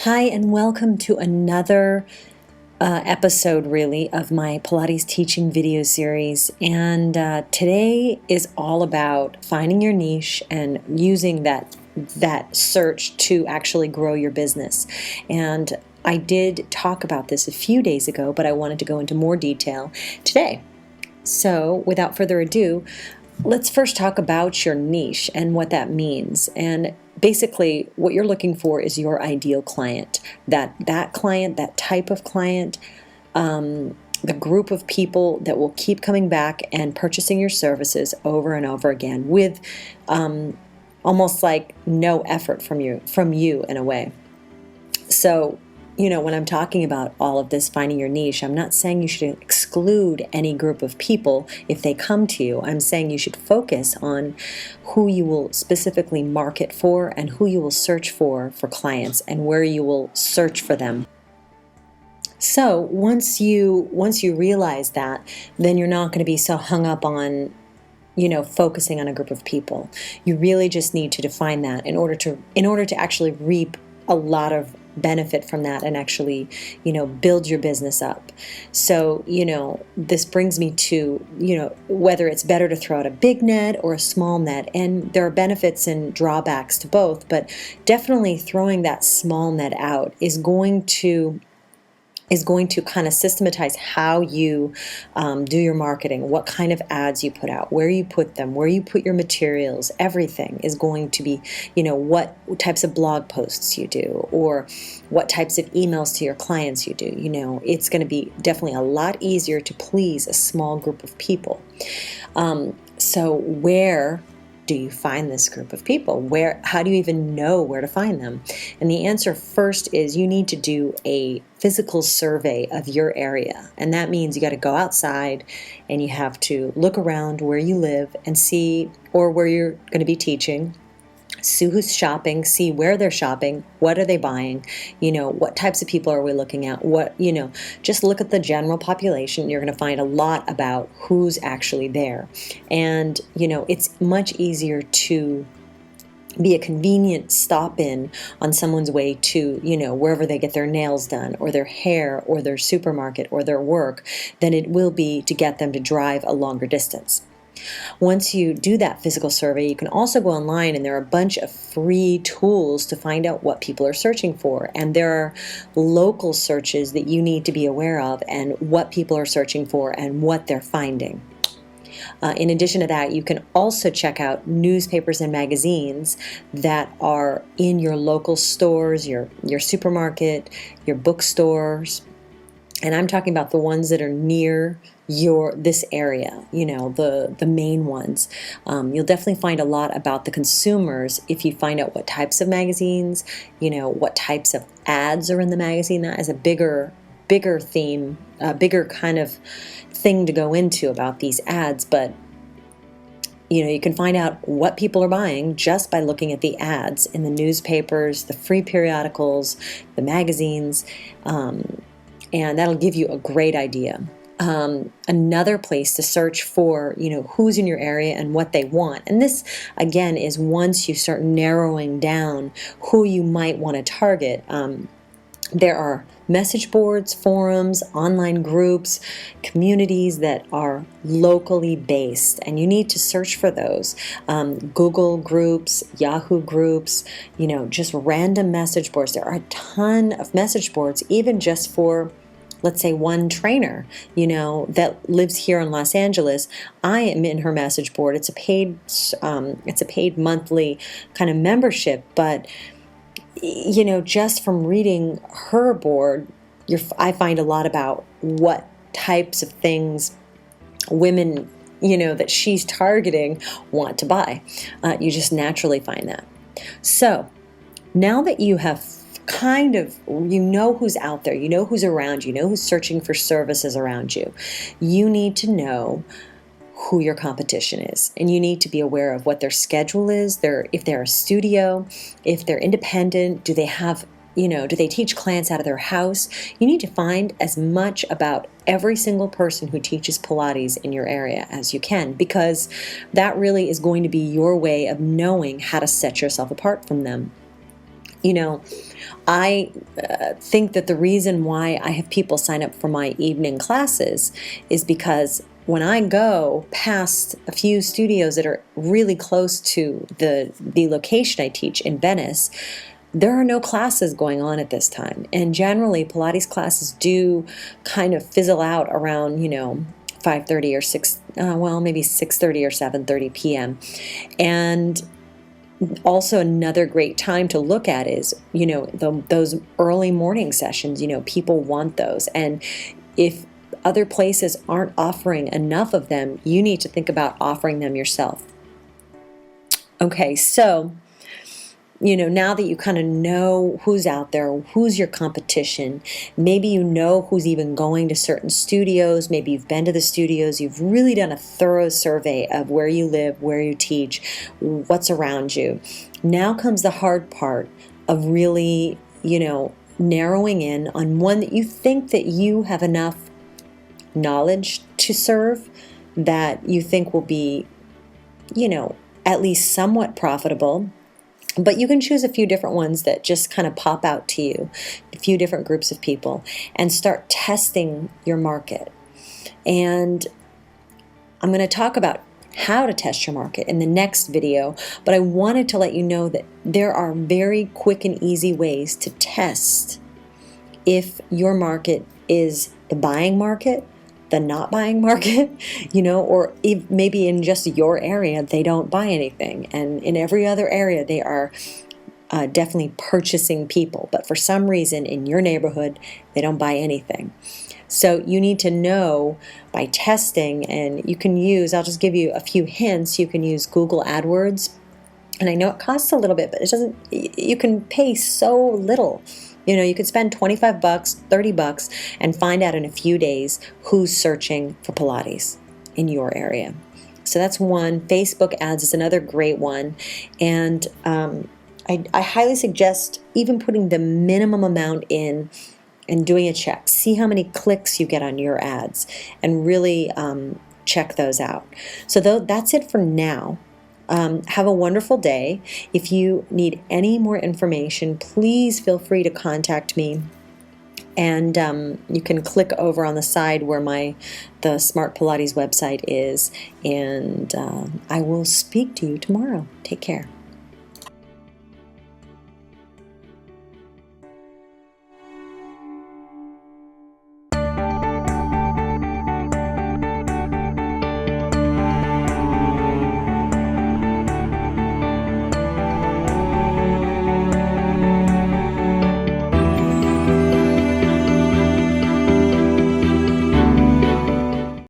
Hi, and welcome to another episode, really, of my Pilates Teaching Video Series. And today is all about finding your niche and using that search to actually grow your business. And I did talk about this a few days ago, but I wanted to go into more detail today. So, without further ado, let's first talk about your niche and what that means. And basically, what you're looking for is your ideal client. That client, that type of client, the group of people that will keep coming back and purchasing your services over and over again with almost like no effort from you in a way. So, when I'm talking about all of this, finding your niche, I'm not saying you should exclude any group of people if they come to you. I'm saying you should focus on who you will specifically market for and who you will search for clients and where you will search for them. So once you realize that, then you're not going to be so hung up on focusing on a group of people. You really just need to define that in order to actually reap a lot of benefit from that and actually, build your business up. So, this brings me to, whether it's better to throw out a big net or a small net, and there are benefits and drawbacks to both, but definitely throwing that small net out is going to kind of systematize how you do your marketing, what kind of ads you put out, where you put them, where you put your materials. Everything is going to be, what types of blog posts you do or what types of emails to your clients you do. It's going to be definitely a lot easier to please a small group of people. So where do you find this group of people? How do you even know where to find them? And the answer first is you need to do a physical survey of your area. And that means you got to go outside and you have to look around where you live and see, or where you're going to be teaching. See who's shopping, see where they're shopping, what are they buying, what types of people are we looking at, just look at the general population. You're going to find a lot about who's actually there. And, it's much easier to be a convenient stop-in on someone's way to, wherever they get their nails done or their hair or their supermarket or their work than it will be to get them to drive a longer distance. Once you do that physical survey, you can also go online, and there are a bunch of free tools to find out what people are searching for. And there are local searches that you need to be aware of and what people are searching for and what they're finding. In addition to that, you can also check out newspapers and magazines that are in your local stores, your supermarket, your bookstores. And I'm talking about the ones that are near this area, the main ones. You'll definitely find a lot about the consumers if you find out what types of magazines, what types of ads are in the magazine. That is a bigger theme, a bigger kind of thing to go into about these ads. But you can find out what people are buying just by looking at the ads in the newspapers, the free periodicals, the magazines, and that'll give you a great idea. Another place to search for, who's in your area and what they want. And this, again, is once you start narrowing down who you might want to target. There are message boards, forums, online groups, communities that are locally based, and you need to search for those. Google groups, Yahoo groups, just random message boards. There are a ton of message boards, even just for, let's say, one trainer, that lives here in Los Angeles. I am in her message board. It's a paid monthly kind of membership, but just from reading her board, I find a lot about what types of things women, that she's targeting want to buy. You just naturally find that. So now that you have who's out there, who's around you, who's searching for services around you, you need to know who your competition is, and you need to be aware of what their schedule is, if they're a studio, if they're independent, do they teach clients out of their house? You need to find as much about every single person who teaches Pilates in your area as you can, because that really is going to be your way of knowing how to set yourself apart from them. I think that the reason why I have people sign up for my evening classes is because when I go past a few studios that are really close to the location I teach in Venice, there are no classes going on at this time. And generally, Pilates classes do kind of fizzle out around, 5:30 or 6, maybe 6:30 or 7:30 p.m. And also another great time to look at is, those early morning sessions. People want those. And if other places aren't offering enough of them, you need to think about offering them yourself. Okay, so now that you kind of know who's out there, who's your competition, maybe you know who's even going to certain studios, maybe you've been to the studios, you've really done a thorough survey of where you live, where you teach, what's around you. Now comes the hard part of really, narrowing in on one that you think that you have enough knowledge to serve, that you think will be, at least somewhat profitable. But you can choose a few different ones that just kind of pop out to you, a few different groups of people, and start testing your market. And I'm going to talk about how to test your market in the next video, but I wanted to let you know that there are very quick and easy ways to test if your market is the buying market, the not buying market, or if maybe in just your area they don't buy anything, and in every other area they are definitely purchasing people, but for some reason in your neighborhood they don't buy anything. So you need to know by testing, and you can use, I'll just give you a few hints, you can use Google AdWords, and I know it costs a little bit, but you can pay so little. You could spend $25, $30 and find out in a few days who's searching for Pilates in your area. So that's one. Facebook ads is another great one. And I highly suggest even putting the minimum amount in and doing a check. See how many clicks you get on your ads and really check those out. So that's it for now. Have a wonderful day. If you need any more information, please feel free to contact me. And you can click over on the side where the Smart Pilates website is. And I will speak to you tomorrow. Take care.